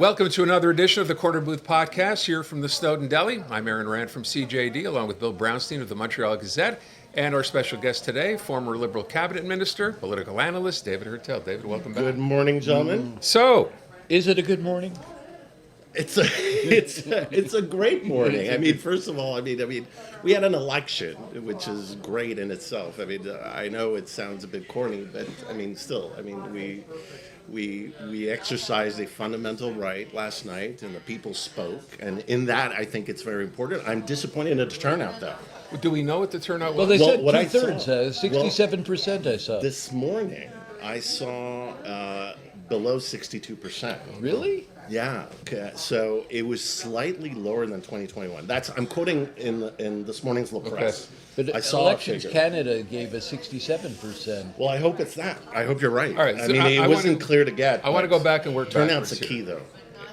Welcome to another edition of the Corner Booth Podcast here from the Snowdon Deli. I'm Aaron Rand from CJAD, along with Bill Brownstein of the Montreal Gazette, and our special guest today, former Liberal Cabinet Minister, political analyst, David Heurtel. David, welcome back. Good morning, gentlemen. So, is it a good morning? It's a great morning. I mean, first of all, I mean, we had an election, which is great in itself. I mean, I know it sounds a bit corny, but I mean, still, I mean, we exercised a fundamental right last night, and the people spoke, and in that, I think it's very important. I'm disappointed in the turnout, though. do we know what the turnout Well, was? they said what I two-thirds, saw- 67% I saw. This morning, I saw below 62%. Really? Yeah. Okay. So it was slightly lower than 2021. I'm quoting in this morning's La Presse. But I saw Elections a figure. Canada gave us 67%. Well, I hope it's that. I hope you're right. All right, I so mean, it I wasn't wanna- clear to get. I want to but go back and work Turnout's backwards a key, here. though.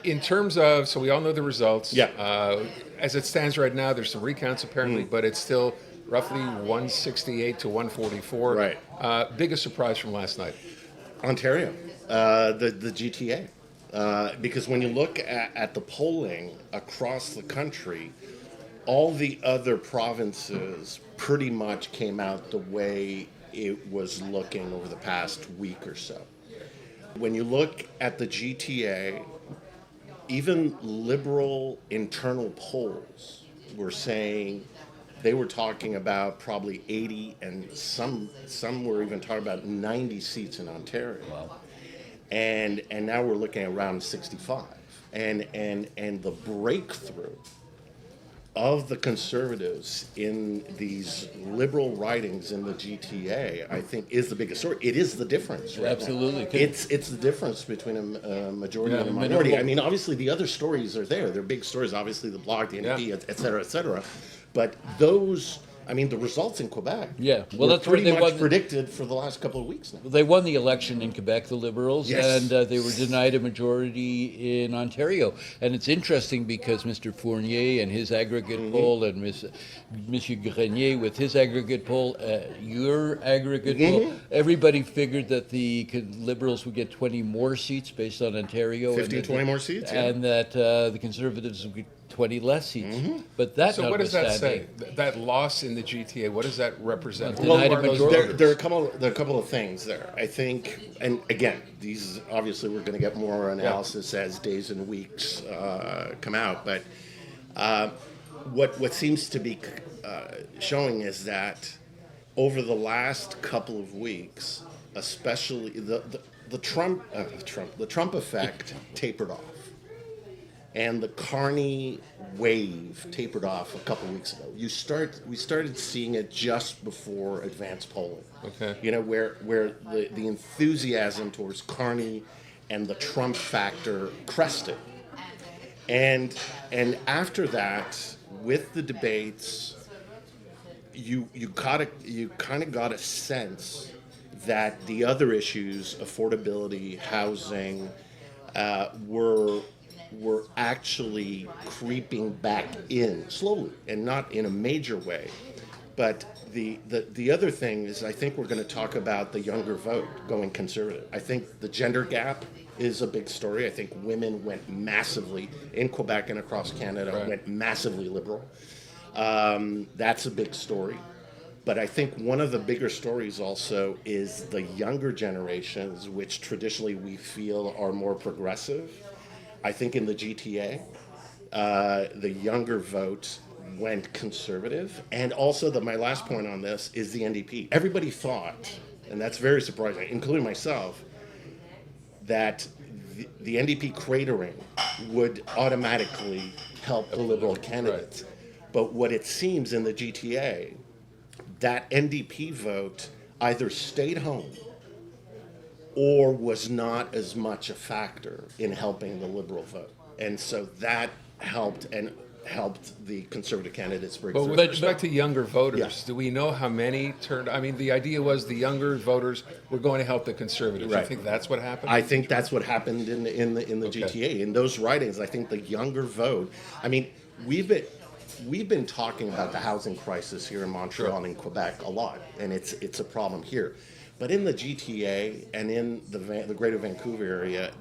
In terms of, so we all know the results. Yeah. As it stands right now, there's some recounts apparently, but it's still roughly 168 to 144. Right. Biggest surprise from last night. Ontario, the GTA. Because when you look at the polling across the country, all the other provinces pretty much came out the way it was looking over the past week or so. When you look at the GTA, even Liberal internal polls were saying they were talking about probably 80, and some were even talking about 90 seats in Ontario. Wow. And now we're looking at around 65. And the breakthrough of the Conservatives in these Liberal ridings in the GTA, I think, is the biggest story. It is the difference, right? Absolutely. Now. It's the difference between a majority and a minority. I mean, obviously, the other stories are there. They're big stories, obviously, the Bloc, the NDP, et cetera, et cetera. But those... I mean, the results in Quebec Well, were that's where pretty they much won. predicted for the last couple of weeks now. They won the election in Quebec, the Liberals, Yes. and they were denied a majority in Ontario. And it's interesting because Mr. Fournier and his aggregate poll, and Monsieur Grenier with his aggregate poll, your aggregate poll, everybody figured that the Liberals would get 20 more seats based on Ontario. 15, 20 more seats, yeah. And that the Conservatives would get 20 less seats. But that So what does that say? notwithstanding, That loss in the GTA, what does that represent? Well, Who are those majority. voters? There are a couple of things there. I think, and again, these obviously we're going to get more analysis as days and weeks come out. But what seems to be showing is that over the last couple of weeks, especially the Trump effect tapered off. And the Carney wave tapered off a couple weeks ago. We started seeing it just before advanced polling. Okay. You know, where the enthusiasm towards Carney and the Trump factor crested. And after that, with the debates, you kind of got a sense that the other issues, affordability, housing, were actually creeping back in slowly and not in a major way. But the other thing is, I think we're going to talk about the younger vote going conservative. I think the gender gap is a big story. I think women went massively in Quebec and across Canada, went massively liberal. That's a big story. But I think one of the bigger stories also is the younger generations, which traditionally we feel are more progressive. I think in the GTA, the younger vote went conservative. And also, my last point on this is the NDP. Everybody thought, and that's very surprising, including myself, that the NDP cratering would automatically help the Liberal candidates. But what it seems in the GTA, that NDP vote either stayed home or was not as much a factor in helping the Liberal vote. And so that helped the Conservative candidates break But through. with respect to younger voters, Yeah. do we know how many turned? I mean, the idea was the younger voters were going to help the Conservatives. Right. I think that's what happened. I think that's what happened in the GTA. In those ridings, I think the younger vote, I mean, we've been, we've been talking about the housing crisis here in Montreal and in Quebec a lot, and it's a problem here. But in the GTA and in the Greater Vancouver area,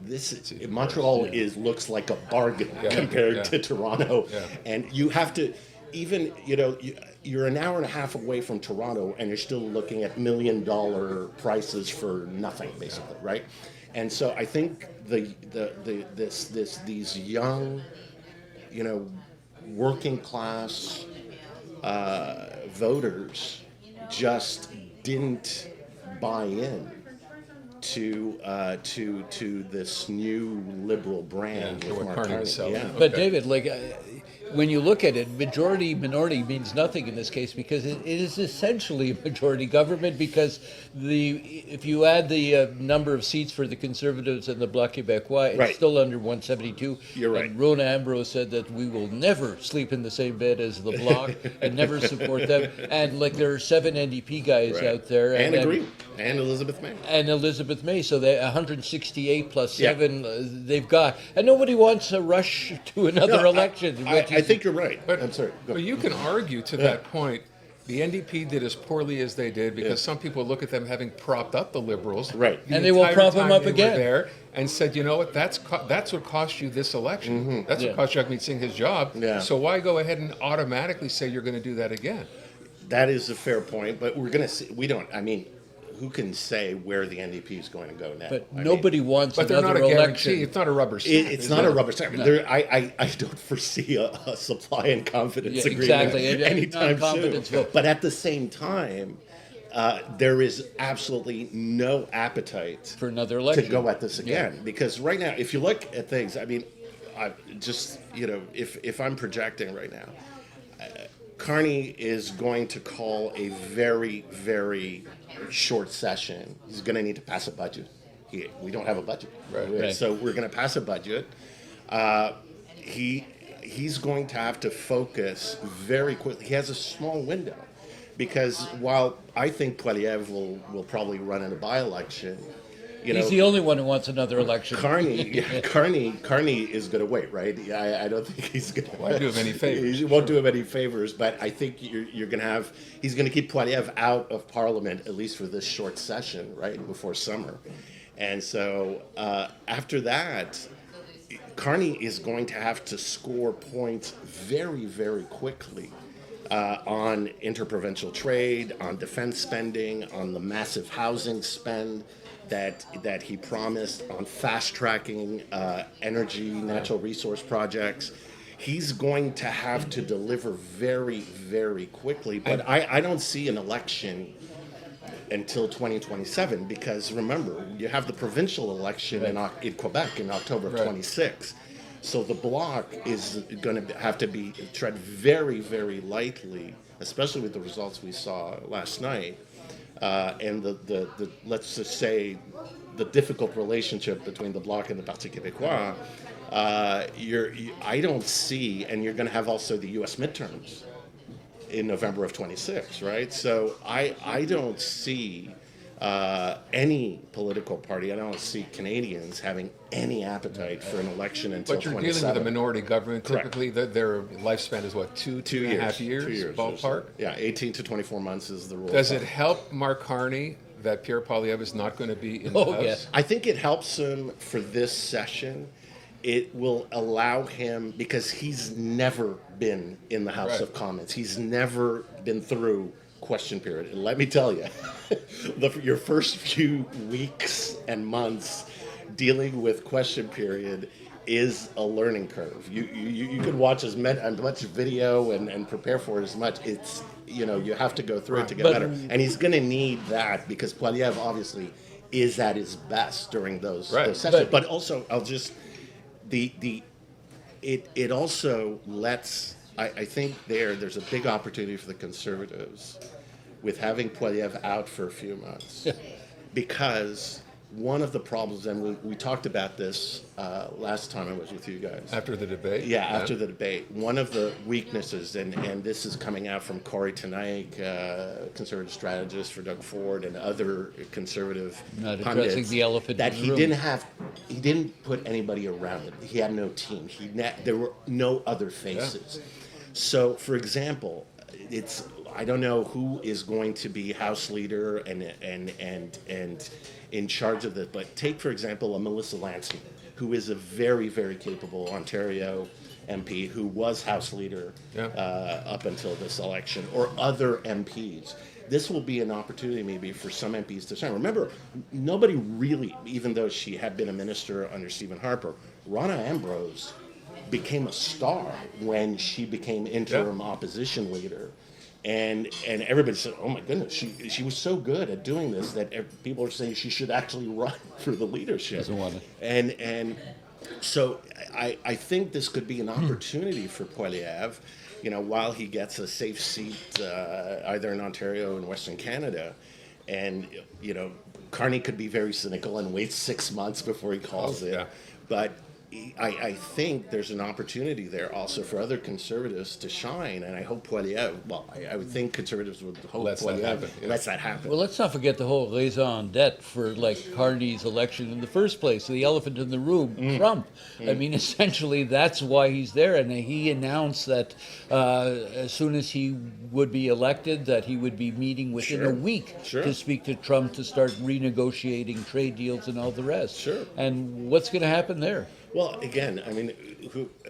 Montreal looks like a bargain compared to Toronto, and you have to even you're an hour and a half away from Toronto, and you're still looking at $1 million prices for nothing, basically, right? And so I think these young, working class voters just didn't buy in to this new liberal brand with Mark Carney. Yeah. But David, when you look at it, majority minority means nothing in this case because it is essentially a majority government because if you add the number of seats for the Conservatives and the Bloc Québécois, it's still under 172. You're right. And Rona Ambrose said that we will never sleep in the same bed as the Bloc and never support them. And there are 7 NDP guys out there. And agree. And Elizabeth May. And Elizabeth May. So they 168 plus 7 they've got. And nobody wants a rush to another election. I think you're right. But, I'm sorry. But you can argue to that point. The NDP did as poorly as they did because some people look at them having propped up the Liberals. Right. And they will prop them up again. There and said, you know what, that's what cost you this election. Mm-hmm. That's what cost Jagmeet Singh his job. Yeah. So why go ahead and automatically say you're going to do that again? That is a fair point, but we're going to see. Who can say where the NDP is going to go now? But nobody wants but another not a election. Guarantee. It's not a rubber stamp. It's not a rubber stamp. No. I don't foresee a supply and confidence agreement anytime soon. But at the same time, there is absolutely no appetite for another election to go at this again. Because right now, if you look at things, if I'm projecting right now, Carney is going to call a very, very short session. He's going to need to pass a budget. We don't have a budget. Right. So we're going to pass a budget. He's going to have to focus very quickly. He has a small window because while I think Poilievre will probably run in a by-election, he's the only one who wants another election. Carney is going to wait, right? I don't think he's going to. Won't do him any favors. He won't do him any favors, but I think you're going to have. He's going to keep Poilievre out of Parliament at least for this short session, right before summer, and so after that, Carney is going to have to score points very, very quickly. On interprovincial trade, on defense spending, on the massive housing spend that he promised, on fast-tracking energy, natural resource projects. He's going to have to deliver very, very quickly. But I don't see an election until 2027 because, remember, you have the provincial election in Quebec in October of 26. So the Bloc is going to have to be tread very, very lightly, especially with the results we saw last night. And the let's just say the difficult relationship between the Bloc and the Parti Québécois, I don't see, and you're going to have also the U.S. midterms in November of 26, right? So I don't see any political party, I don't see Canadians having any appetite for an election until 27. But you're dealing with a minority government. Typically, their lifespan is what, two and a half years? 2 years, ballpark? So. Yeah, 18 to 24 months is the rule. Does it help Mark Carney that Pierre Poilievre is not going to be in the House? Yes. I think it helps him for this session. It will allow him, because he's never been in the House of Commons. He's never been through question period. And let me tell you, your first few weeks and months dealing with question period is a learning curve. You could watch as much video and prepare for it as much. It's, you have to go through it to get better. And he's going to need that because Poilievre obviously is at his best during those sessions. But also, I'll just, it also lets, I think there's a big opportunity for the Conservatives with having Poilievre out for a few months. Because one of the problems, and we talked about this last time I was with you guys. After the debate? Yeah, after the debate. One of the weaknesses, and this is coming out from Corey Tanaik, conservative strategist for Doug Ford, and other conservative not pundits, addressing the elephant that in the room. he didn't put anybody around him. He had no team. There were no other faces. Yeah. So, for example, I don't know who is going to be House Leader and in charge of this, but take, for example, a Melissa Lansman, who is a very, very capable Ontario MP who was House Leader up until this election, or other MPs. This will be an opportunity maybe for some MPs to shine. Remember, nobody really, even though she had been a minister under Stephen Harper, Rona Ambrose became a star when she became interim opposition leader. And everybody said, oh my goodness, she was so good at doing this that people are saying she should actually run for the leadership. Doesn't want to. And so I think this could be an opportunity for Poilievre, while he gets a safe seat either in Ontario or in Western Canada. And, Carney could be very cynical and wait 6 months before he calls it. Yeah. But I think there's an opportunity there also for other Conservatives to shine, and I hope Poilievre, I would think Conservatives would hope Lets that happen, lets that happen. Well, let's not forget the whole raison d'etre for Carney's election in the first place, the elephant in the room, Trump. I mean, essentially, that's why he's there, and he announced that as soon as he would be elected, that he would be meeting within a week to speak to Trump to start renegotiating trade deals and all the rest. Sure. And what's going to happen there? Well, again, I mean,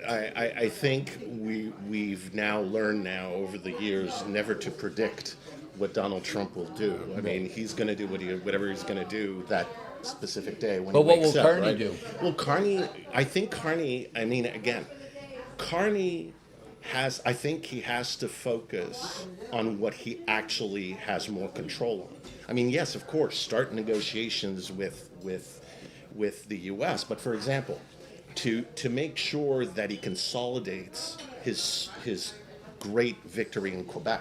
I think we've now learned over the years never to predict what Donald Trump will do. I mean, he's going to do whatever he's going to do that specific day when he wakes up. But what will Carney do? Well, Carney, I mean, again, Carney I think he has to focus on what he actually has more control on. I mean, yes, of course, start negotiations with the U.S., but for example, to make sure that he consolidates his great victory in Quebec,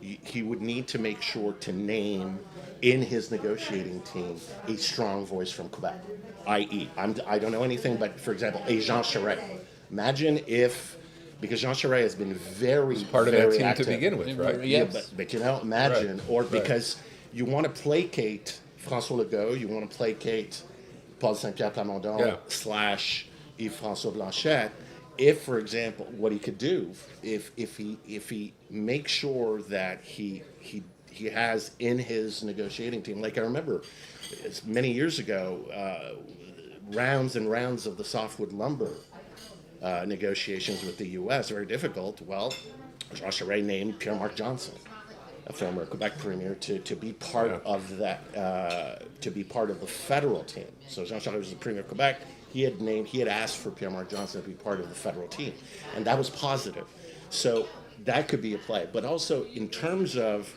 he would need to make sure to name in his negotiating team a strong voice from Quebec, i.e., I don't know anything, but for example, a Jean Charest. Imagine because Jean Charest has been very part of that team active to begin with, right? Yeah, but imagine, Right. or because you want to placate François Legault, you want to placate Paul Saint-Pierre Plamondon / Yves-François Blanchet. If, for example, what he could do, if he makes sure that he has in his negotiating team, like I remember, it's many years ago, rounds and rounds of the softwood lumber negotiations with the U.S. very difficult. Well, Jean Charest named Pierre-Marc Johnson, a former Quebec premier, to be part of that, to be part of the federal team. So Jean Charest was the premier of Quebec. He had asked for Pierre-Marc Johnson to be part of the federal team, and that was positive. So that could be a play. But also in terms of,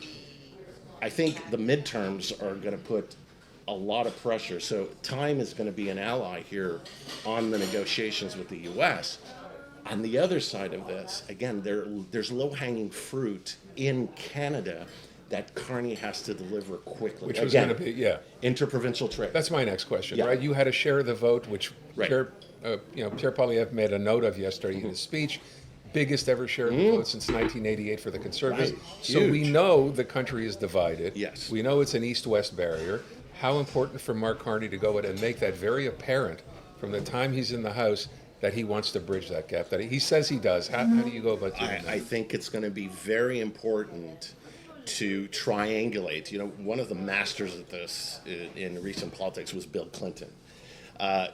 I think the midterms are going to put a lot of pressure. So time is going to be an ally here on the negotiations with the U.S. On the other side of this, again, there's low-hanging fruit in Canada that Carney has to deliver quickly. Which was going to be, interprovincial trade. That's my next question, right? You had a share of the vote, which Pierre Poilievre made a note of yesterday in his speech. Biggest ever share of the vote since 1988 for the Conservatives. Right. So we know the country is divided. Yes. We know it's an east-west barrier. How important for Mark Carney to go in and make that very apparent from the time he's in the House that he wants to bridge that gap, that he says he does. How do you go about doing that? I think it's going to be very important to triangulate. One of the masters of this in recent politics was Bill Clinton.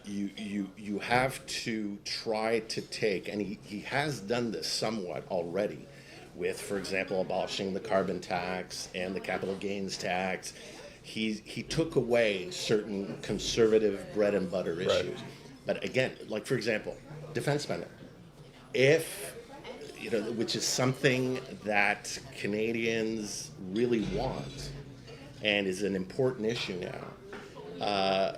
You have to try to take, and he has done this somewhat already, with, for example, abolishing the carbon tax and the capital gains tax. He took away certain conservative bread and butter issues. Right. But again, like for example, defense spending. Which is something that Canadians really want and is an important issue now.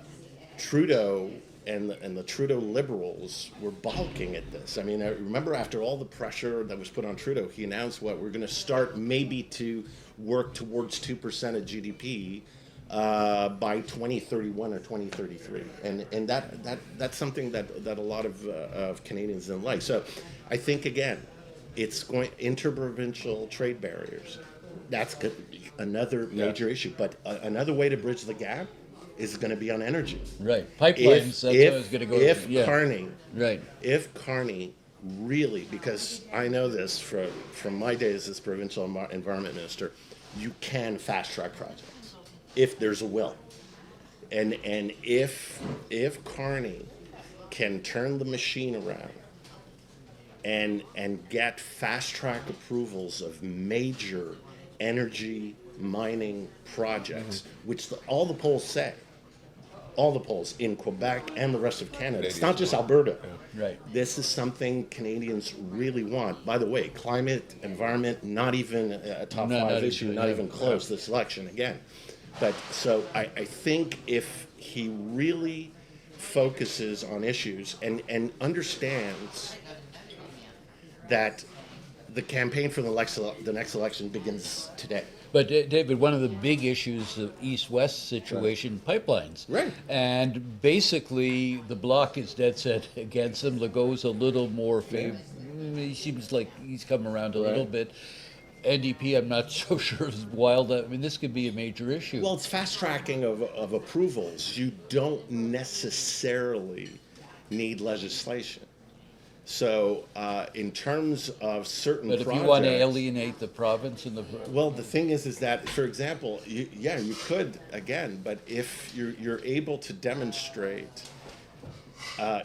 Trudeau and the Trudeau Liberals were balking at this. I mean, I remember after all the pressure that was put on Trudeau, he announced we're going to start maybe to work towards 2% of GDP by 2031 or 2033, and that's something that a lot of Canadians don't like. So, I think again, it's going interprovincial trade barriers. That's good, another major issue. But another way to bridge the gap is going to be on energy. Right, pipelines. That's what I was going to go. Carney, right, if Carney really, because I know this from my days as provincial environment minister, you can fast track projects if there's a will. And if Carney can turn the machine around and get fast track approvals of major energy mining projects, which all the polls say, all the polls in Quebec and the rest of Canada. It's not just Alberta. Right. This is something Canadians really want. By the way, climate, environment, not even a top five issue, not even close this election again. But so I think if he really focuses on issues and understands that the campaign for the next election begins today. But David, one of the big issues of East-West situation, pipelines. Right. And basically, the Bloc is dead set against them. Legault's a little more he seems like he's come around a little bit. NDP, I'm not so sure is wild. I mean, this could be a major issue. Well, it's fast tracking of approvals. You don't necessarily need legislation. So, in terms of certain but if projects, you want to alienate the province and the well, the thing is that, for example, you could again, but if you're able to demonstrate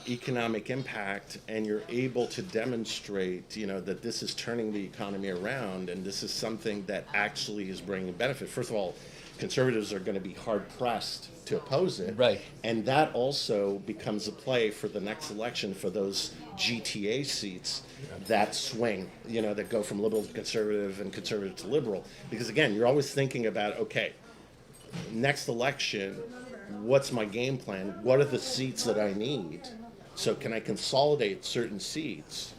economic impact and you're able to demonstrate, that this is turning the economy around and this is something that actually is bringing benefit. First of all, Conservatives are going to be hard pressed to oppose it, right? And that also becomes a play for the next election for those GTA seats that swing, that go from liberal to conservative and conservative to liberal. Because again, you're always thinking about, okay, next election, what's my game plan? What are the seats that I need? So can I consolidate certain seats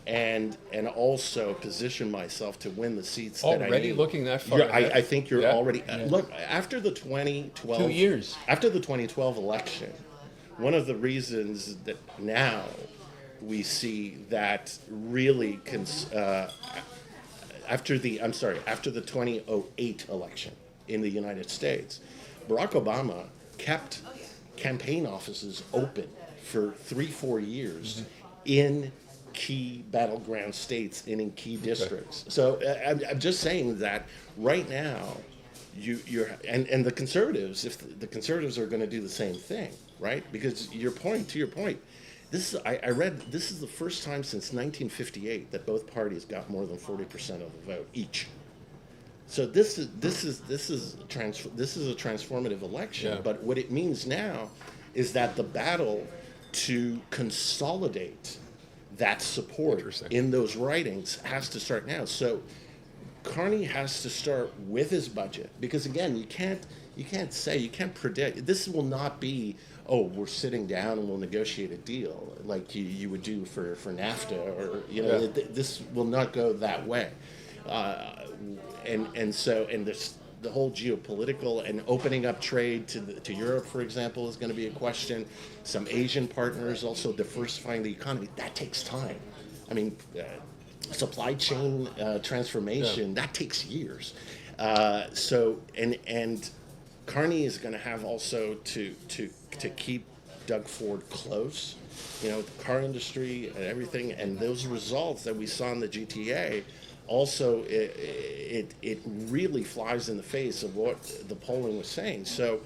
and also position myself to win the seats that I need? Already looking that far ahead? I think you're already... Look, after the 2012... 2 years. After the 2012 election, one of the reasons that now we see that really... after the 2008 election in the United States, Barack Obama kept campaign offices open for 3-4 years in key battleground states and in key districts. So I'm just saying that right now, you're the Conservatives, if the Conservatives are going to do the same thing, right? Because to your point, I read this is the first time since 1958 that both parties got more than 40% of the vote each. So this is a transformative election. But what it means now is that the battle to consolidate that support in those ridings has to start now. So Carney has to start with his budget, because again, you can't predict. This will not be, we're sitting down and we'll negotiate a deal like you would do for NAFTA, or this will not go that way. The whole geopolitical and opening up trade to Europe, for example, is going to be a question. Some Asian partners also diversifying the economy. That takes time. I mean, supply chain transformation, that takes years. And Carney is going to have also to keep Doug Ford close, the car industry and everything, and those results that we saw in the GTA. Also, it really flies in the face of what the polling was saying. So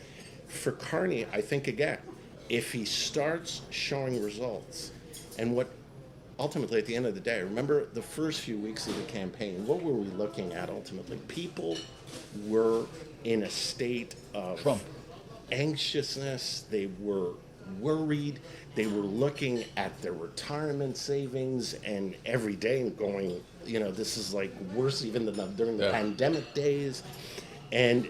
for Carney, I think, again, if he starts showing results, and what ultimately at the end of the day, remember the first few weeks of the campaign, what were we looking at ultimately? People were in a state of anxiousness. They were worried. They were looking at their retirement savings and every day going, this is like worse even than during the pandemic days, and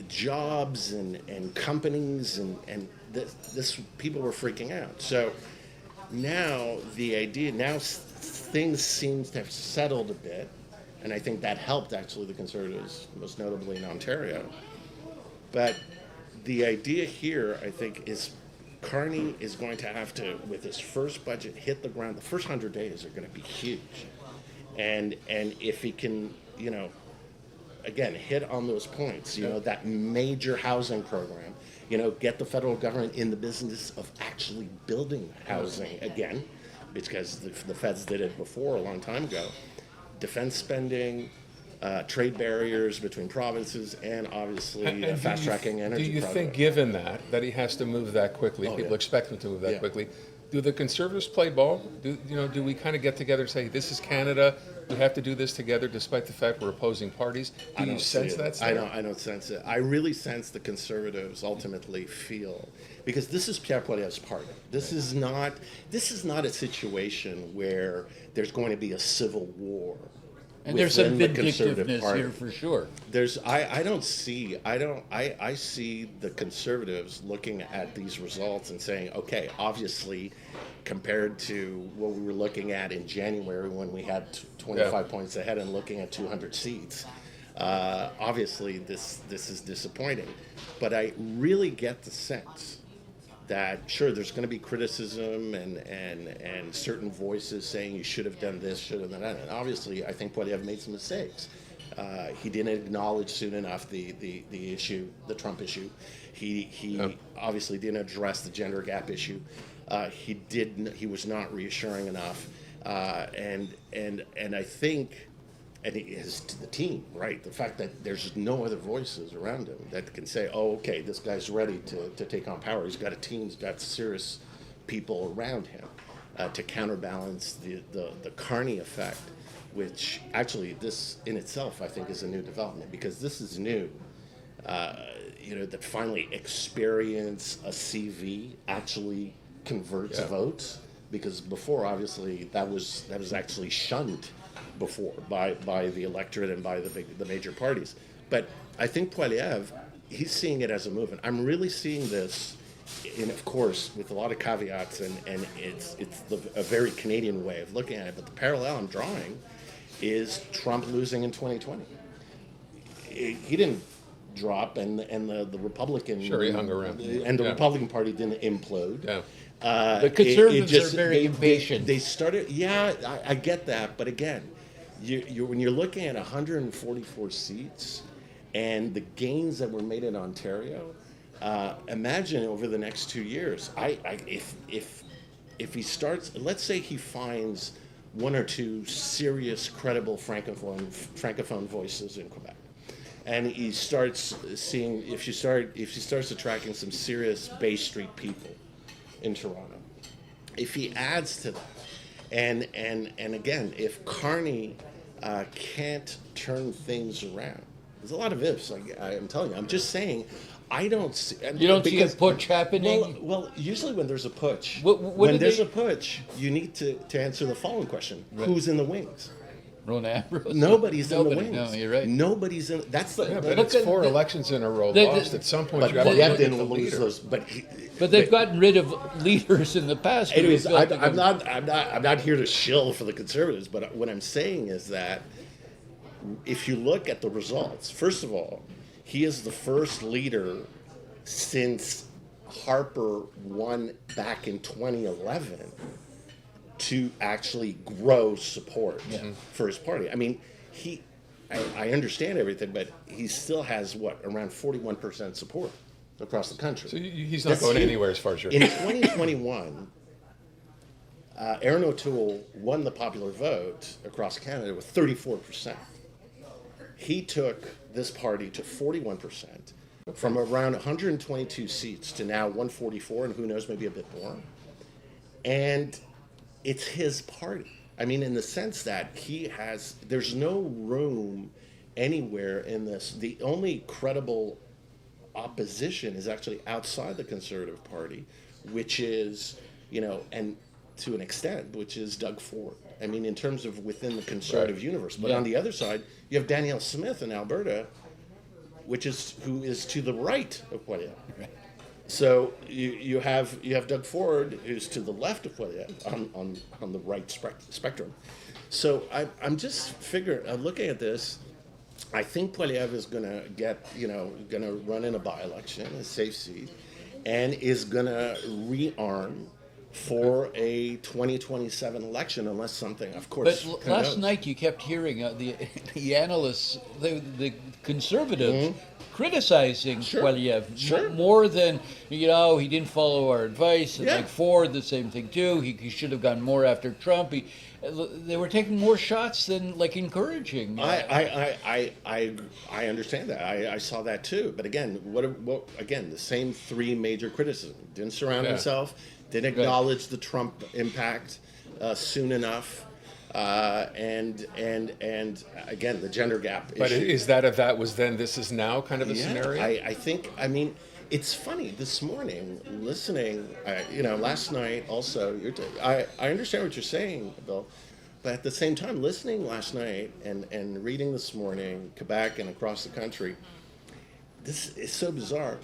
jobs and companies and this people were freaking out. So now things seem to have settled a bit, and I think that helped actually the Conservatives, most notably in Ontario. But the idea here, I think, is Carney is going to have to, with his first budget, hit the ground. The first 100 days are going to be huge. And if he can, again, hit on those points, that major housing program, get the federal government in the business of actually building housing again, because the feds did it before a long time ago. Defense spending, trade barriers between provinces, and obviously And fast-tracking energy Do you projects. think, given that he has to move that quickly, Oh, people yeah. expect him to move that Yeah. quickly, do the Conservatives play ball? Do we kind of get together and say, this is Canada, we have to do this together despite the fact we're opposing parties? Do you sense that? I don't sense it. I really sense the Conservatives ultimately feel, because this is Pierre Poilievre's party. This is not a situation where there's going to be a civil war. And there's some within the Conservative vindictiveness Party. here for sure. I see the Conservatives looking at these results and saying, okay, obviously, compared to what we were looking at in January when we had 25 points ahead and looking at 200 seats, obviously this is disappointing. But I really get the sense that, sure, there's going to be criticism and certain voices saying you should have done this, should have done that. And obviously, I think Poilievre made some mistakes. He didn't acknowledge soon enough the issue, the Trump issue. He obviously didn't address the gender gap issue. He was not reassuring enough. And I think, and it is to the team, right? The fact that there's no other voices around him that can say, oh, okay, this guy's ready to take on power. He's got a team, he's got serious people around him to counterbalance the Carney effect, which actually this in itself, I think, is a new development, because this is new. That finally Experience, a CV, actually converts votes, because before, obviously, that was actually shunned before by the electorate and by the major parties. But I think Poilievre, he's seeing it as a movement. I'm really seeing this, and of course, with a lot of caveats, and it's a very Canadian way of looking at it. But the parallel I'm drawing is Trump losing in 2020. He didn't drop, and the Republican Sure, he hung around. and the Republican Party didn't implode. Yeah. The Conservatives are very impatient. They started. Yeah, I get that, but again, when you're looking at 144 seats and the gains that were made in Ontario, imagine over the next 2 years. If he starts, let's say he finds one or two serious, credible francophone voices in Quebec, and he starts seeing if she starts attracting some serious Bay Street people in Toronto. If he adds to that, and again, if Carney can't turn things around, there's a lot of ifs. I'm telling you. I'm just saying. I don't see. You don't see a putsch happening? Well, usually when there's a putsch, When there's a putsch, you need to answer the following question: Who's in the wings? Ron Ambrose? Nobody's in the wings. No, you're right. Nobody's in. That's the. Yeah, but Look it's at 4 the- elections in a row the- lost. At some point, But you have to Poilievre look at didn't the lose leader. those. But they've gotten rid of leaders in the past. Anyways, who felt I'm not here to shill for the Conservatives, but what I'm saying is that if you look at the results, first of all, he is the first leader since Harper won back in 2011 to actually grow support for his party. I mean, I understand everything, but he still has around 41% support across the country. So he's not That's going huge. anywhere as far as you're In 2021, Aaron O'Toole won the popular vote across Canada with 34%. He took this party to 41%, from around 122 seats to now 144, and who knows, maybe a bit more. And it's his party. I mean, in the sense that there's no room anywhere in this. The only credible opposition is actually outside the Conservative Party, which is, and to an extent, which is Doug Ford. I mean, in terms of within the Conservative universe. But on the other side, you have Danielle Smith in Alberta, who is to the right of Poilievre. So you have Doug Ford, who's to the left of Poilievre on the right spectrum. So I'm just I'm looking at this. I think Poilievre is going to run in a by-election, a safe seat, and is going to rearm for a 2027 election, unless something, of course. But last night you kept hearing the analysts, the conservatives, criticizing Poilievre more than, he didn't follow our advice, and like Ford, the same thing too. He should have gone more after Trump. They were taking more shots than encouraging. I understand that. I saw that too. But again, again, the same three major criticisms: didn't surround himself, didn't acknowledge the Trump impact soon enough, and again the gender gap issue. But is that was then this is now kind of a scenario? I think. I mean, it's funny this morning listening. Last night also. I understand what you're saying, Bill, but at the same time, listening last night and reading this morning, Quebec and across the country, this is so bizarre.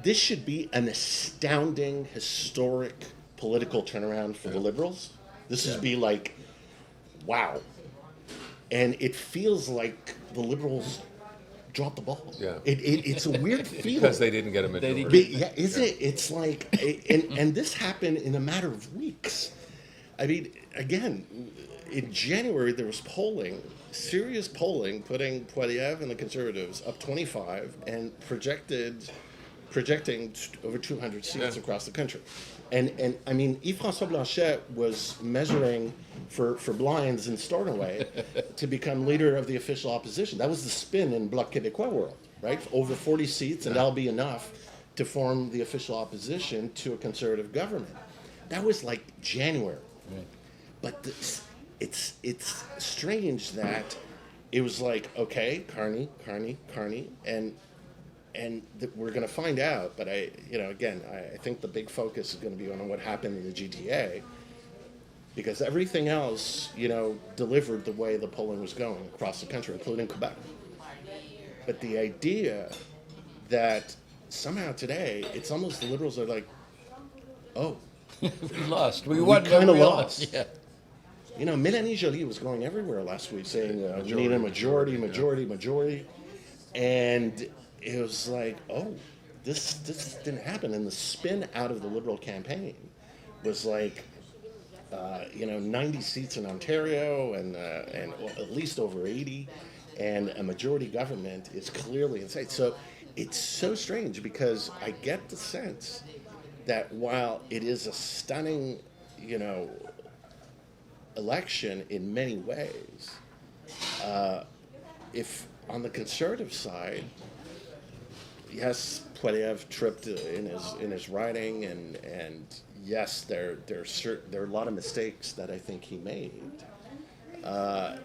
This should be an astounding, historic political turnaround for the Liberals. This would be like, wow. And it feels like the Liberals dropped the ball. Yeah. It's a weird feeling. Because they didn't get a majority. It? It's like, and this happened in a matter of weeks. I mean, again, in January there was polling, serious polling, putting Poilievre and the Conservatives up 25 and projecting over 200 seats across the country. And I mean, Yves-François Blanchet was measuring for blinds in Stornoway to become leader of the official opposition. That was the spin in Bloc Québécois world, right? Over 40 seats, and that'll be enough to form the official opposition to a conservative government. That was like January. Right. But it's strange that it was like, okay, Carney, and we're going to find out. But I think the big focus is going to be on what happened in the GTA, because everything else, delivered the way the polling was going across the country, including Quebec. But the idea that somehow today it's almost the Liberals are like, oh, we lost. We kind of lost. Yeah. Mélanie Joly was going everywhere last week saying we need a majority, and it was like, oh, this didn't happen. And the spin out of the Liberal campaign was like, 90 seats in Ontario and at least over 80, and a majority government is clearly in sight. So it's so strange, because I get the sense that while it is a stunning, election in many ways, if on the Conservative side, yes, Poilievre tripped in his writing, and yes, there are a lot of mistakes that I think he made. I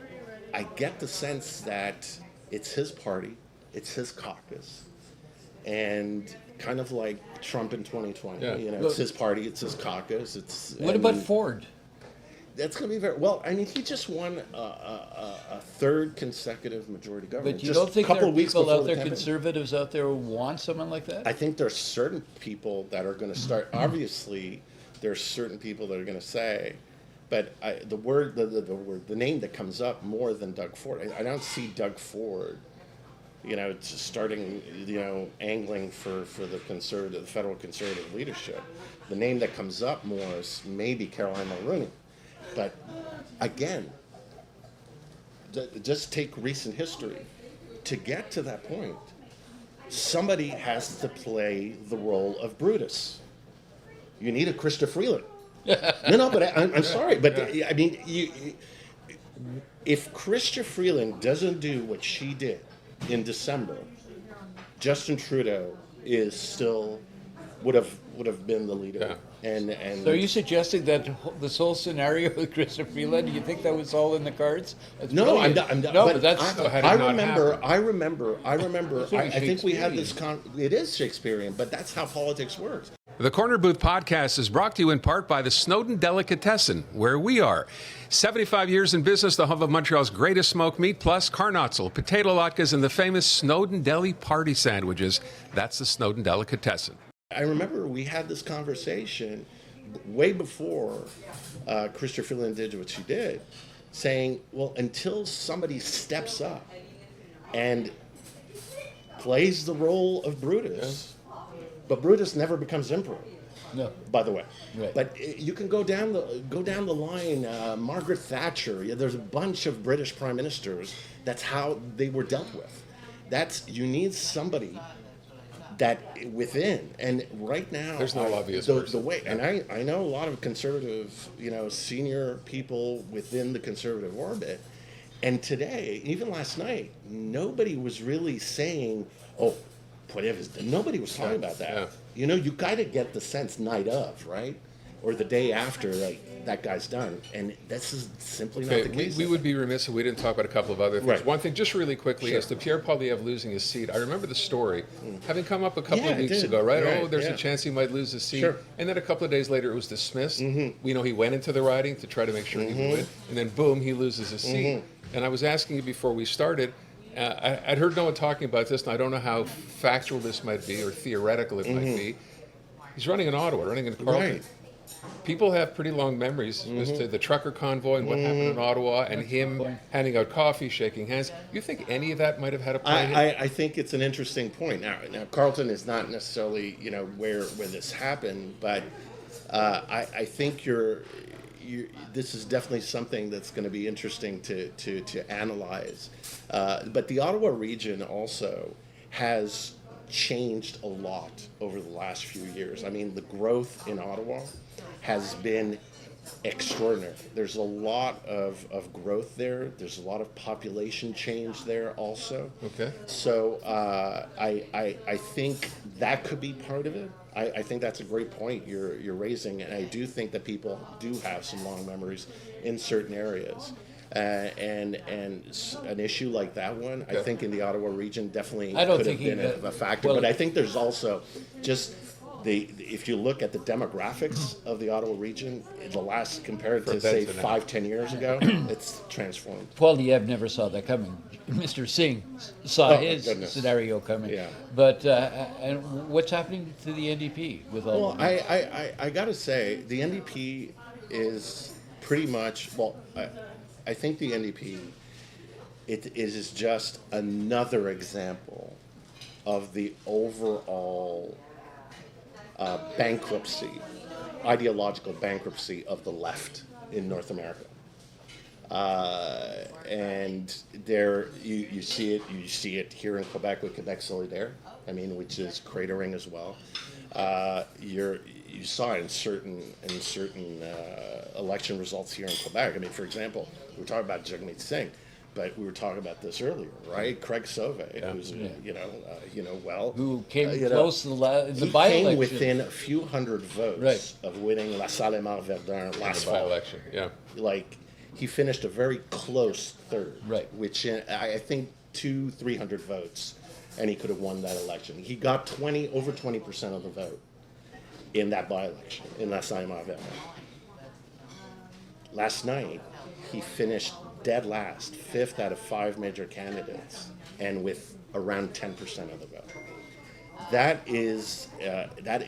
get the sense that it's his party, it's his caucus, and kind of like Trump in 2020, it's his party, it's his caucus. What about Ford? That's going to be very well. I mean, he just won a third consecutive majority government. But you just don't think a couple there are of weeks people out before there, the conservatives out there, who want someone like that? I think there's certain people that are going to start. Obviously, there's certain people that are going to say, but the name that comes up more than Doug Ford. I don't see Doug Ford, starting, angling for the federal conservative leadership. The name that comes up more is maybe Caroline Mulroney. But again, just take recent history. To get to that point, somebody has to play the role of Brutus. You need a Chrystia Freeland. No, but I'm sorry, but I mean, if Chrystia Freeland doesn't do what she did in December, Justin Trudeau would have been the leader. Yeah. And so are you suggesting that this whole scenario with Chrystia Freeland, do you think that was all in the cards? That's no, I'm brilliant. not. No, but but that's I remember. I think we had Shakespearean. this. It is Shakespearean, but that's how politics works. The Corner Booth podcast is brought to you in part by the Snowdon Delicatessen, where we are. 75 years in business, the home of Montreal's greatest smoked meat, plus Carnotzel, potato latkes, and the famous Snowdon Deli party sandwiches. That's the Snowdon Delicatessen. I remember we had this conversation way before Chrystia Freeland did what she did, saying, well, until somebody steps up and plays the role of Brutus, but Brutus never becomes emperor. No. by the way. Right. But you can go down the line. Margaret Thatcher. Yeah, there's a bunch of British prime ministers. That's how they were dealt with. You need somebody that within, and right now There's no obvious the person. way, and I know a lot of conservative, senior people within the conservative orbit, and today, even last night, nobody was really saying, "Oh, nobody was talking about that." Yeah. You gotta get the sense night of, right, or the day after, like that guy's done, and this is simply not the case. We would be remiss if we didn't talk about a couple of other things. Right. One thing, just really quickly, Sure. is to Pierre Poilievre losing his seat. I remember the story having come up a couple Yeah, of it weeks did. ago, right? Right, Oh, there's yeah. a chance he might lose his seat. Sure. And then a couple of days later, it was dismissed. We know he went into the riding to try to make sure he would win, and then boom, he loses his seat. And I was asking you before we started, I'd heard no one talking about this, and I don't know how factual this might be or theoretical it might be. He's running in Ottawa, running in Carleton. Right. People have pretty long memories as to the trucker convoy and what happened in Ottawa and him handing out coffee, shaking hands. You think any of that might have had a play? I think it's an interesting point. Now Carleton is not necessarily where this happened, but I think this is definitely something that's going to be interesting to analyze. But the Ottawa region also has changed a lot over the last few years. I mean, the growth in Ottawa has been extraordinary. There's a lot of growth there. There's a lot of population change there also. Okay. So I think that could be part of it. I think that's a great point you're raising, and I do think that people do have some long memories in certain areas. And an issue like that one, I think in the Ottawa region definitely could have been a factor. But I think there's also just if you look at the demographics of the Ottawa region, the last compared to say 5-10 years ago, it's transformed. Poilievre never saw that coming. Mr. Singh saw his scenario coming. Yeah. But and what's happening to the NDP with all? Well, I got to say the NDP is pretty much I think the NDP it is just another example of the overall bankruptcy, ideological bankruptcy of the left in North America. And there you see it here in Quebec with Quebec Solidaire, which is cratering as well. You saw it in certain election results here in Quebec. For example, we were talking about Jagmeet Singh, but we were talking about this earlier, right? Craig Sauvé, who's who came close to the by-election. He came within a few hundred votes of winning La Salle-Verdun last fall. By-election, yeah. He finished a very close third, right? Which I think 200-300 votes, and he could have won that election. He got over 20% of the vote in that by-election in La Salle-Verdun. Last night, he finished dead last, 5th out of 5 major candidates, and with around 10% of the vote. That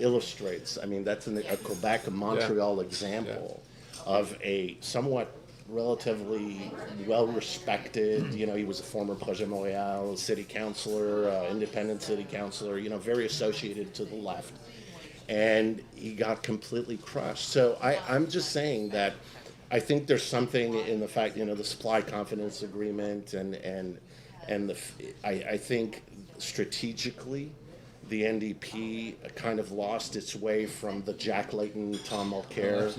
illustrates. That's a Quebec, a Montreal example of a somewhat relatively well-respected. He was a former Projet Montréal city councillor, independent city councillor. Very associated to the left, and he got completely crushed. So I'm just saying that. I think there's something in the fact, the supply confidence agreement, and I think strategically, the NDP kind of lost its way from the Jack Layton, Tom Mulcair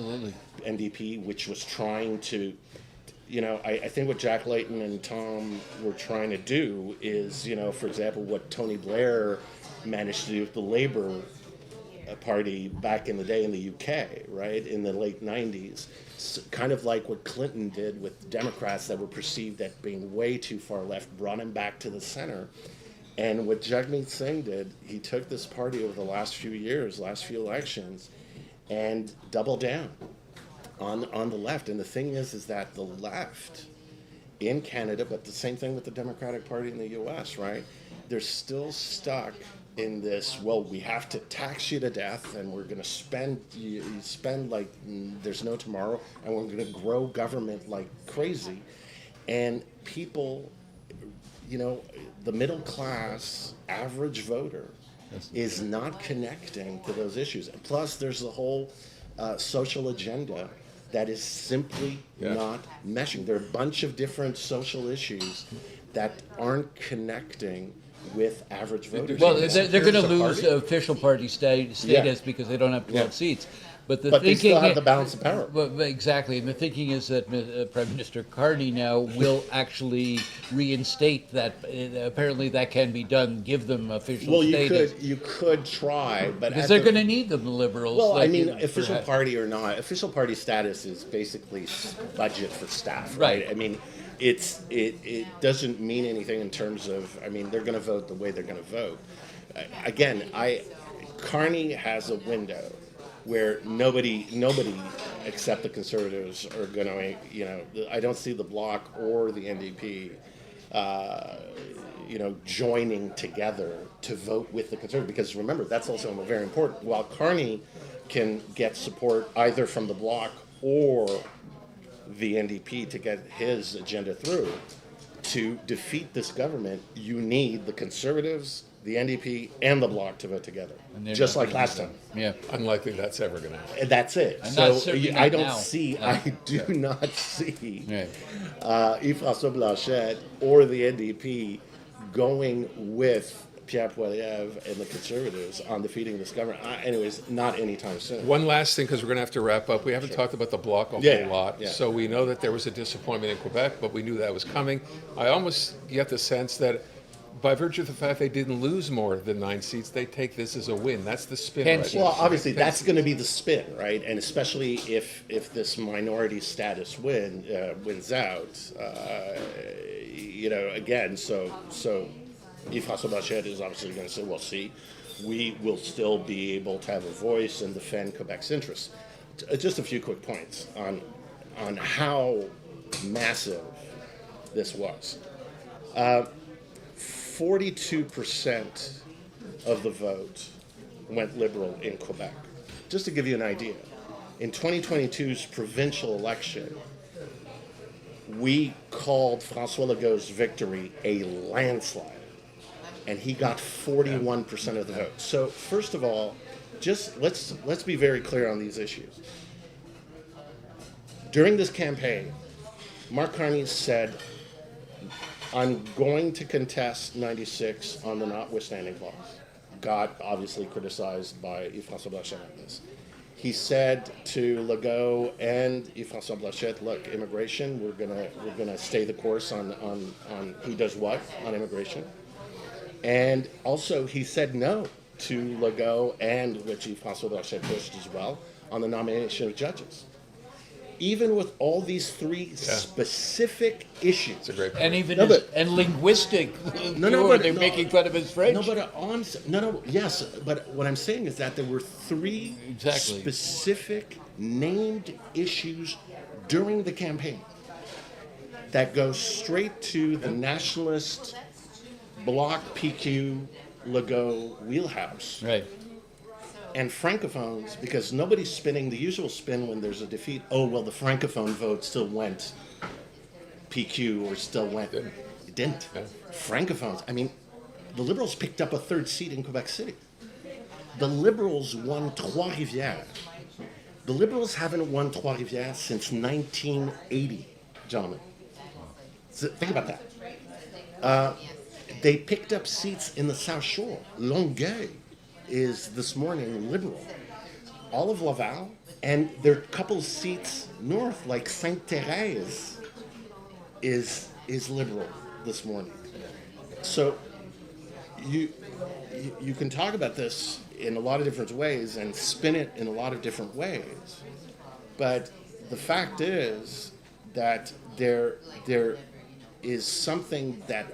NDP, which was trying to, I think what Jack Layton and Tom were trying to do is, for example, what Tony Blair managed to do with the Labour Party back in the day in the UK, right, in the late 90s. Kind of like what Clinton did with Democrats that were perceived as being way too far left, brought him back to the center. And what Jagmeet Singh did, he took this party over the last few years, last few elections, and doubled down on the left. And the thing is that the left in Canada, but the same thing with the Democratic Party in the US, right? They're still stuck in this, we have to tax you to death, and we're going to spend like there's no tomorrow, and we're going to grow government like crazy. And people, the middle class, average voter, is not connecting to those issues. And plus, there's the whole social agenda that is simply not meshing. There are a bunch of different social issues that aren't connecting with average voters. Well, they're going to Here's a lose party. official party status because they don't have 12 seats. But the But they thinking still have the balance of power. But exactly, and the thinking is that Prime Minister Carney now will actually reinstate that. Apparently, that can be done. Give them official Well, status. you could try, but Because at they're the- going to need them, the Liberals. Well, I like, mean, you know, official perhaps. party or not, official party status is basically budget for staff, Right. right? I mean, it doesn't mean anything in terms of. I mean, they're going to vote the way they're going to vote. Again, Carney has a window where nobody except the Conservatives are going to. You know, I don't see the Bloc or the NDP. Joining together to vote with the Conservatives. Because remember, that's also very important. While Carney can get support either from the Bloc or the NDP to get his agenda through, to defeat this government, you need the Conservatives, the NDP, and the Bloc to vote together. they're Just not like gonna last do time. Yeah. Unlikely that's ever going to happen. And that's it. And So not certainly I not don't now. see, No. I do not see Right. Yves-François Blanchet or the NDP going with Pierre Poilievre and the Conservatives on defeating this government. Anyways, not anytime soon. One last thing, because we're going to have to wrap up. We haven't talked about the Bloc a Yeah, whole lot. yeah. So we know that there was a disappointment in Quebec, but we knew that was coming. I almost get the sense that by virtue of the fact they didn't lose more than 9 seats, they take this as a win. That's the spin. Ten Right seats. now. Well, obviously, that's going to be the spin, right? And especially if this minority status wins out, again, so Yves-François Blanchet is obviously going to say, well, see, we will still be able to have a voice and defend Quebec's interests. Just a few quick points on how massive this was. 42% of the vote went Liberal in Quebec. Just to give you an idea, in 2022's provincial election, we called François Legault's victory a landslide, and he got 41% of the vote. So first of all, just let's be very clear on these issues. During this campaign, Mark Carney said, I'm going to contest 96 on the notwithstanding clause. Got obviously criticized by Yves-François Blanchet on this. He said to Legault and Yves-François Blanchet, look, immigration, we're gonna stay the course on who does what on immigration. And also he said no to Legault, and which Yves-François Blanchet pushed as well, on the nomination of judges. Even with all these three specific issues. It's a great point. And even No, but- and linguistic. but they're making fun of his French. Yes, but what I'm saying is that there were three Exactly. specific named issues during the campaign that go straight to the nationalist Bloc PQ Legault wheelhouse. Right. And francophones, because nobody's spinning the usual spin when there's a defeat. Oh, well, the francophone vote still went PQ or still went. It didn't. Yeah. Francophones, I mean, the Liberals picked up a third seat in Quebec City. The Liberals won Trois-Rivières. The Liberals haven't won Trois-Rivières since 1980, gentlemen. So think about that. They picked up seats in the South Shore. Longueuil is this morning Liberal. All of Laval, and there are a couple of seats north, like Sainte-Thérèse is Liberal this morning. So you can talk about this in a lot of different ways and spin it in a lot of different ways, but the fact is that there is something that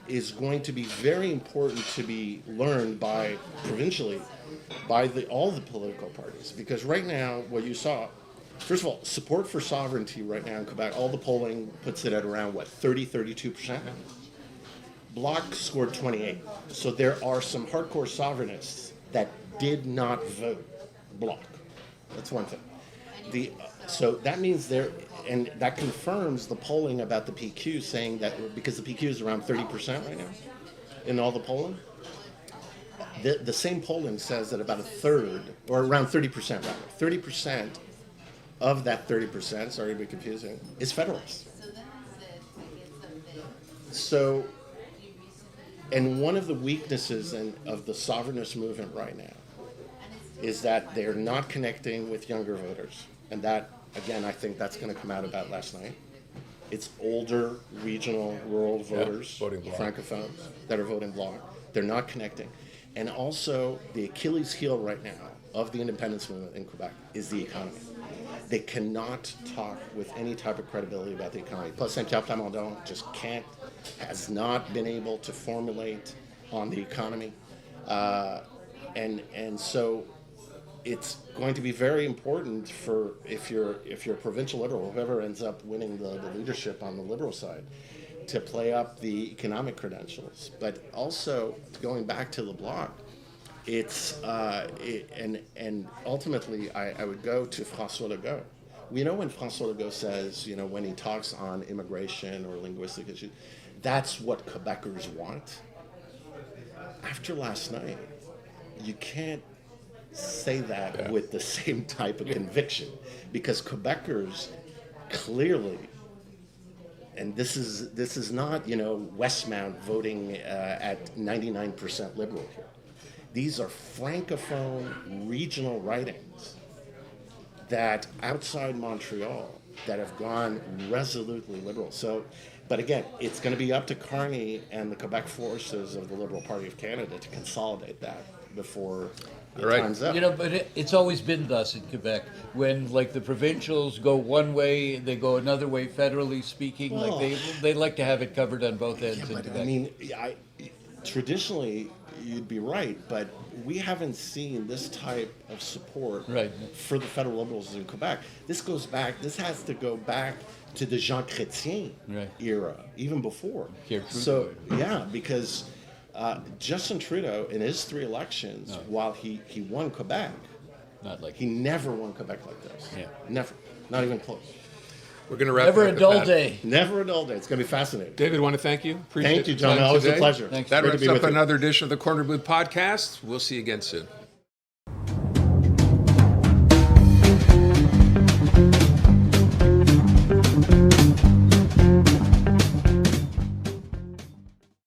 is going to be very important to be learned by provincially by all the political parties, because right now what you saw, first of all, support for sovereignty right now in Quebec, all the polling puts it at around 32%. Bloc scored 28. So there are some hardcore sovereignists that did not vote Bloc. That's one thing. So that means and that confirms the polling about the PQ saying that, because the PQ is around 30% right now in all the polling. The same polling says that about a third, or around 30% rather, 30% of that 30%, sorry to be confusing, is Federalist. So, and one of the weaknesses of the sovereignist movement right now is that they're not connecting with younger voters. And that, again, I think that's going to come out about last night. It's older, regional, rural voters, voting bloc. francophones, that are voting bloc. They're not connecting. And also, the Achilles heel right now of the independence movement in Quebec is the economy. They cannot talk with any type of credibility about the economy. Plus, Saint-Pierre Plamondon just has not been able to formulate on the economy. And so it's going to be very important for if you're a provincial liberal, whoever ends up winning the leadership on the liberal side, to play up the economic credentials. But also, going back to the bloc, it's and ultimately I would go to François Legault. We know when François Legault says, when he talks on immigration or linguistic issues, that's what Quebecers want. After last night, you can't say that with the same type of conviction, because Quebecers clearly, and this is not Westmount voting at 99% liberal here. These are francophone regional writings that outside Montreal that have gone resolutely liberal. So, but again, it's going to be up to Carney and the Quebec forces of the Liberal Party of Canada to consolidate that before time's up. But it's always been thus in Quebec. When the provincials go one way, they go another way. Federally speaking, they like to have it covered on both ends in But Quebec. I mean, traditionally, you'd be right, but we haven't seen this type of support for the federal liberals in Quebec. This has to go back to the Jean Chrétien era, even before. So, because Justin Trudeau, in his 3 elections, while he won Quebec, he never won Quebec like this. Yeah. Never. Not even close. We're going to wrap Never it a up with dull that. day. Never a dull day. It's going to be fascinating. David, want to thank you. Appreciate Thank you, the John. time Always a today. pleasure. Thanks. That Great to wraps be up with you. another edition of the Corner Booth Podcast. We'll see you again soon.